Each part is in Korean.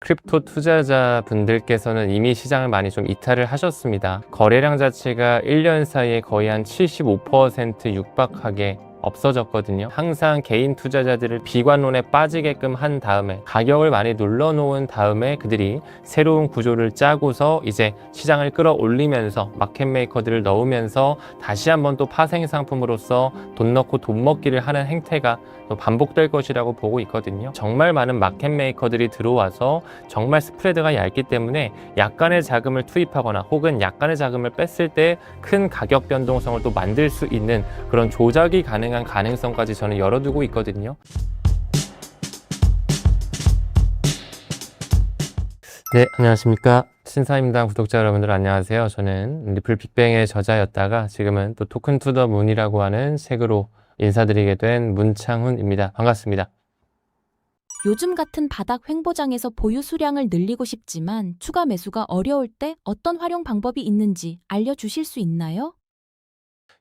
크립토 투자자분들께서는 이미 시장을 많이 좀 이탈을 하셨습니다. 거래량 자체가 1년 사이에 거의 한 75% 육박하게 없어졌거든요. 항상 개인 투자자들을 비관론에 빠지게끔 한 다음에 가격을 많이 눌러놓은 다음에 그들이 새로운 구조를 짜고서 이제 시장을 끌어올리면서 마켓메이커들을 넣으면서 다시 한번 또 파생 상품으로서 돈 넣고 돈 먹기를 하는 행태가 또 반복될 것이라고 보고 있거든요. 정말 많은 마켓메이커들이 들어와서 정말 스프레드가 얇기 때문에 약간의 자금을 투입하거나 혹은 약간의 자금을 뺐을 때 큰 가격 변동성을 또 만들 수 있는 그런 조작이 가능한 가능성까지 저는 열어두고 있거든요. 네, 안녕하십니까. 신사임당 구독자 여러분들 안녕하세요. 저는 리플 빅뱅의 저자였다가 지금은 또 토큰 투 더 문이라고 하는 책으로 인사드리게 된 문창훈입니다. 반갑습니다. 요즘 같은 바닥 횡보장에서 보유 수량을 늘리고 싶지만 추가 매수가 어려울 때 어떤 활용 방법이 있는지 알려주실 수 있나요?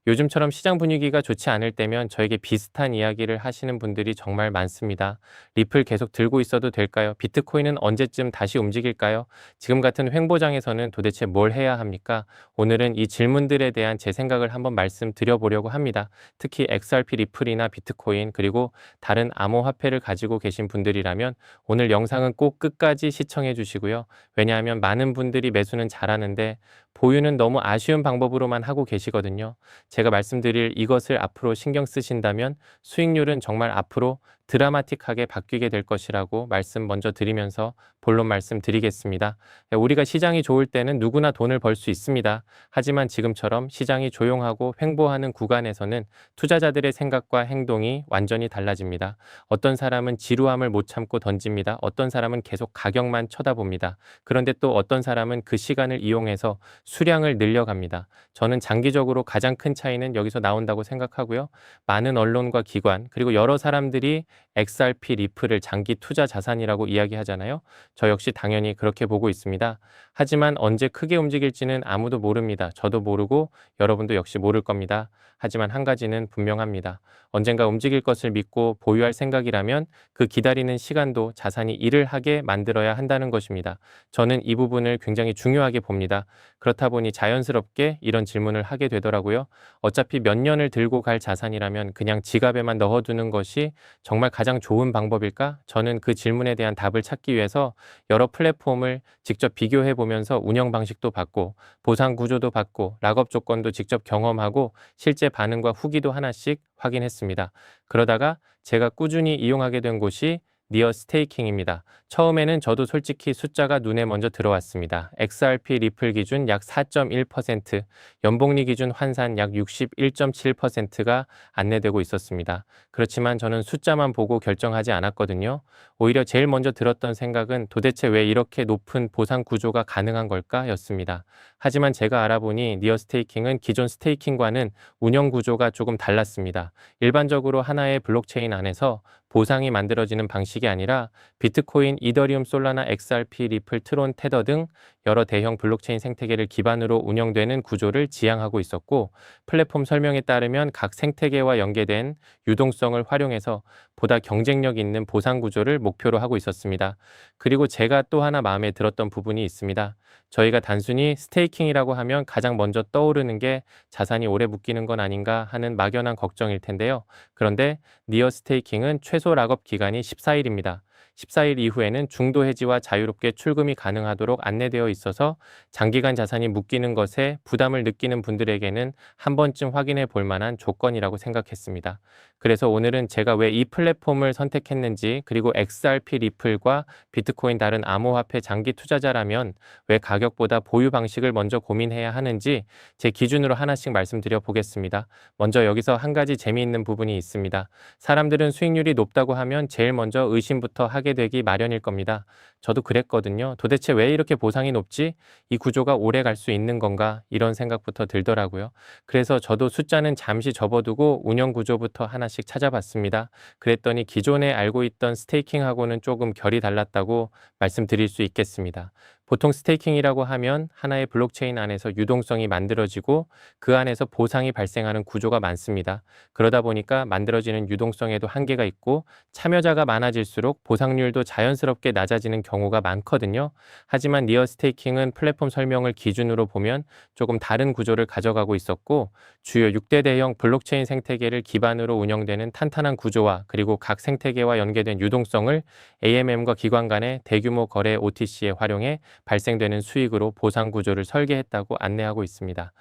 요즘처럼 시장 분위기가 좋지 않을 때면 저에게 비슷한 이야기를 하시는 분들이 정말 많습니다. 리플 계속 들고 있어도 될까요? 비트코인은 언제쯤 다시 움직일까요? 지금 같은 횡보장에서는 도대체 뭘 해야 합니까? 오늘은 이 질문들에 대한 제 생각을 한번 말씀드려보려고 합니다. 특히 XRP 리플이나 비트코인 그리고 다른 암호화폐를 가지고 계신 분들이라면 오늘 영상은 꼭 끝까지 시청해 주시고요. 왜냐하면 많은 분들이 매수는 잘하는데 보유는 너무 아쉬운 방법으로만 하고 계시거든요. 제가 말씀드릴 이것을 앞으로 신경 쓰신다면 수익률은 정말 앞으로 드라마틱하게 바뀌게 될 것이라고 말씀 먼저 드리면서 본론 말씀드리겠습니다. 우리가 시장이 좋을 때는 누구나 돈을 벌 수 있습니다. 하지만 지금처럼 시장이 조용하고 횡보하는 구간에서는 투자자들의 생각과 행동이 완전히 달라집니다. 어떤 사람은 지루함을 못 참고 던집니다. 어떤 사람은 계속 가격만 쳐다봅니다. 그런데 또 어떤 사람은 그 시간을 이용해서 수량을 늘려갑니다. 저는 장기적으로 가장 큰 차이는 여기서 나온다고 생각하고요. 많은 언론과 기관 그리고 여러 사람들이 XRP 리플을 장기 투자 자산이라고 이야기하잖아요. 저 역시 당연히 그렇게 보고 있습니다. 하지만 언제 크게 움직일지는 아무도 모릅니다. 저도 모르고 여러분도 역시 모를 겁니다. 하지만 한 가지는 분명합니다. 언젠가 움직일 것을 믿고 보유할 생각이라면 그 기다리는 시간도 자산이 일을 하게 만들어야 한다는 것입니다. 저는 이 부분을 굉장히 중요하게 봅니다. 그렇다 보니 자연스럽게 이런 질문을 하게 되더라고요. 어차피 몇 년을 들고 갈 자산이라면 그냥 지갑에만 넣어두는 것이 정말 가장 좋은 방법일까? 저는 그 질문에 대한 답을 찾기 위해서 여러 플랫폼을 직접 비교해 보면서 운영 방식도 봤고 보상 구조도 봤고 락업 조건도 직접 경험하고 실제 반응과 후기도 하나씩 확인했습니다. 그러다가 제가 꾸준히 이용하게 된 곳이 니어 스테이킹입니다. 처음에는 저도 솔직히 숫자가 눈에 먼저 들어왔습니다. XRP 리플 기준 약 4.1%, 연복리 기준 환산 약 61.7%가 안내되고 있었습니다. 그렇지만 저는 숫자만 보고 결정하지 않았거든요. 오히려 제일 먼저 들었던 생각은 도대체 왜 이렇게 높은 보상 구조가 가능한 걸까? 였습니다. 하지만 제가 알아보니 니어 스테이킹은 기존 스테이킹과는 운영 구조가 조금 달랐습니다. 일반적으로 하나의 블록체인 안에서 보상이 만들어지는 방식이 아니라 비트코인, 이더리움, 솔라나, XRP, 리플, 트론, 테더 등 여러 대형 블록체인 생태계를 기반으로 운영되는 구조를 지향하고 있었고 플랫폼 설명에 따르면 각 생태계와 연계된 유동성을 활용해서 보다 경쟁력 있는 보상 구조를 목표로 하고 있었습니다. 그리고 제가 또 하나 마음에 들었던 부분이 있습니다. 저희가 단순히 스테이킹이라고 하면 가장 먼저 떠오르는 게 자산이 오래 묶이는 건 아닌가 하는 막연한 걱정일 텐데요. 그런데 니어 스테이킹은 최소 락업 기간이 14일입니다. 14일 이후에는 중도 해지와 자유롭게 출금이 가능하도록 안내되어 있어서 장기간 자산이 묶이는 것에 부담을 느끼는 분들에게는 한 번쯤 확인해 볼 만한 조건이라고 생각했습니다. 그래서 오늘은 제가 왜 이 플랫폼을 선택했는지 그리고 XRP 리플과 비트코인 다른 암호화폐 장기 투자자라면 왜 가격보다 보유 방식을 먼저 고민해야 하는지 제 기준으로 하나씩 말씀드려 보겠습니다. 먼저 여기서 한 가지 재미있는 부분이 있습니다. 사람들은 수익률이 높다고 하면 제일 먼저 의심부터 하게 되기 마련일 겁니다. 저도 그랬거든요. 도대체 왜 이렇게 보상이 높지? 이 구조가 오래 갈 수 있는 건가? 이런 생각부터 들더라고요. 그래서 저도 숫자는 잠시 접어두고 운영 구조부터 하나씩 찾아봤습니다. 그랬더니 기존에 알고 있던 스테이킹하고는 조금 결이 달랐다고 말씀드릴 수 있겠습니다. 보통 스테이킹이라고 하면 하나의 블록체인 안에서 유동성이 만들어지고 그 안에서 보상이 발생하는 구조가 많습니다. 그러다 보니까 만들어지는 유동성에도 한계가 있고 참여자가 많아질수록 보상률도 자연스럽게 낮아지는 경우가 많거든요. 하지만 니어 스테이킹은 플랫폼 설명을 기준으로 보면 조금 다른 구조를 가져가고 있었고 주요 6대 대형 블록체인 생태계를 기반으로 운영되는 탄탄한 구조와 그리고 각 생태계와 연계된 유동성을 AMM과 기관 간의 대규모 거래 OTC에 활용해 발생되는 수익으로 보상 구조를 설계했다고 안내하고 있습니다.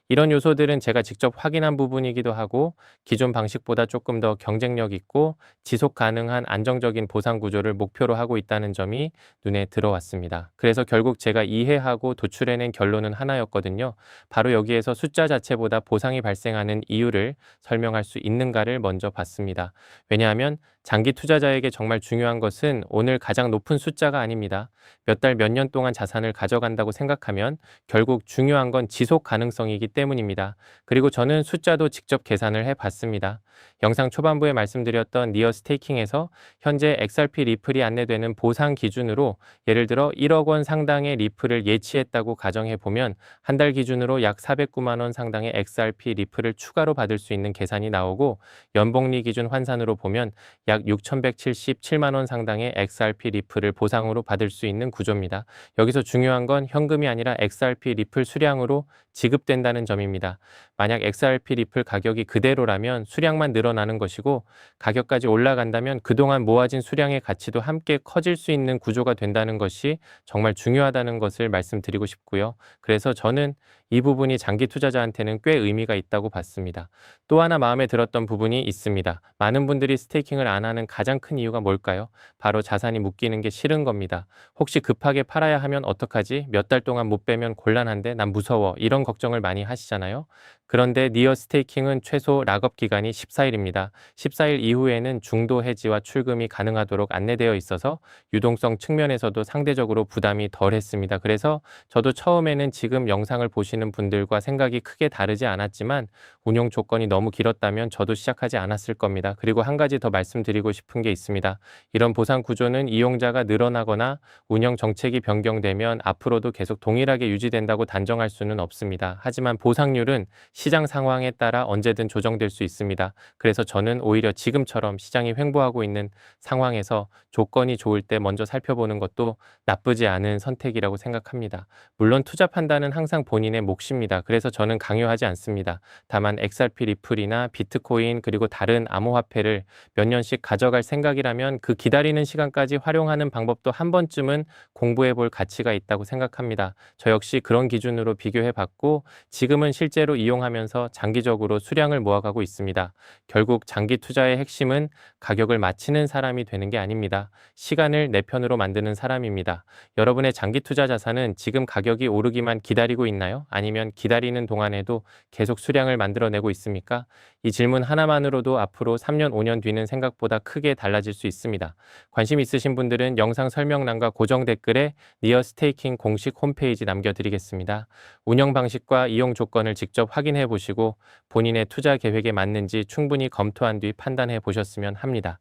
이런 요소들은 제가 직접 확인한 부분이기도 하고 기존 방식보다 조금 더 경쟁력 있고 지속 가능한 안정적인 보상 구조를 목표로 하고 있다는 점이 눈에 들어왔습니다. 그래서 결국 제가 이해하고 도출해낸 결론은 하나였거든요. 바로 여기에서 숫자 자체보다 보상이 발생하는 이유를 설명할 수 있는가를 먼저 봤습니다. 왜냐하면 장기 투자자에게 정말 중요한 것은 오늘 가장 높은 숫자가 아닙니다. 몇 달, 몇 년 동안 자산을 가져간다고 생각하면 결국 중요한 건 지속 가능성이기 때문입니다. 그리고 저는 숫자도 직접 계산을 해봤습니다. 영상 초반부에 말씀드렸던 니어 스테이킹에서 현재 XRP 리플이 안내되는 보상 기준으로 예를 들어 1억 원 상당의 리플을 예치했다고 가정해보면 한 달 기준으로 약 409만 원 상당의 XRP 리플을 추가로 받을 수 있는 계산이 나오고 연복리 기준 환산으로 보면 약 6,177만 원 상당의 XRP 리플을 보상으로 받을 수 있는 구조입니다. 여기서 중요한 건 현금이 아니라 XRP 리플 수량으로 지급된다는 점입니다. 만약 XRP 리플 가격이 그대로라면 수량만 늘어나는 것이고 가격까지 올라간다면 그동안 모아진 수량의 가치도 함께 커질 수 있는 구조가 된다는 것이 정말 중요하다는 것을 말씀드리고 싶고요. 그래서 저는 이 부분이 장기 투자자한테는 꽤 의미가 있다고 봤습니다. 또 하나 마음에 들었던 부분이 있습니다. 많은 분들이 스테이킹을 안 하는 가장 큰 이유가 뭘까요? 바로 자산이 묶이는 게 싫은 겁니다. 혹시 급하게 팔아야 하면 어떡하지? 몇 달 동안 못 빼면 곤란한데 난 무서워. 이런 걱정을 많이 하시잖아요. 그런데 니어 스테이킹은 최소 락업 기간이 14일입니다. 14일 이후에는 중도 해지와 출금이 가능하도록 안내되어 있어서 유동성 측면에서도 상대적으로 부담이 덜했습니다. 그래서 저도 처음에는 지금 영상을 보시는 분들과 생각이 크게 다르지 않았지만 운용 조건이 너무 길었다면 저도 시작하지 않았을 겁니다. 그리고 한 가지 더 말씀드리고 싶은 게 있습니다. 이런 보상 구조는 이용자가 늘어나거나 운영 정책이 변경되면 앞으로도 계속 동일하게 유지된다고 단정할 수는 없습니다. 하지만 보상률은 시장 상황에 따라 언제든 조정될 수 있습니다. 그래서 저는 오히려 지금처럼 시장이 횡보하고 있는 상황에서 조건이 좋을 때 먼저 살펴보는 것도 나쁘지 않은 선택이라고 생각합니다. 물론 투자 판단은 항상 본인의 몫입니다. 그래서 저는 강요하지 않습니다. 다만 XRP 리플이나 비트코인 그리고 다른 암호화폐를 몇 년씩 가져갈 생각이라면 그 기다리는 시간까지 활용하는 방법도 한 번쯤은 공부해 볼 가치가 있다고 생각합니다. 저 역시 그런 기준으로 비교해 봤고 지금은 실제로 이용하면서 장기적으로 수량을 모아가고 있습니다. 결국 장기 투자의 핵심은 가격을 맞히는 사람이 되는 게 아닙니다. 시간을 내 편으로 만드는 사람입니다. 여러분의 장기 투자 자산은 지금 가격이 오르기만 기다리고 있나요? 아니면 기다리는 동안에도 계속 수량을 만들어내고 있습니까? 이 질문 하나만으로도 앞으로 3년, 5년 뒤는 생각보다 크게 달라질 수 있습니다. 관심 있으신 분들은 영상 설명란과 고정 댓글에 니어 스테이킹 공식 홈페이지 남겨드리겠습니다. 운영 방식과 이용 조건을 직접 확인해 보시고 본인의 투자 계획에 맞는지 충분히 검토한 뒤 판단해 보셨으면 합니다.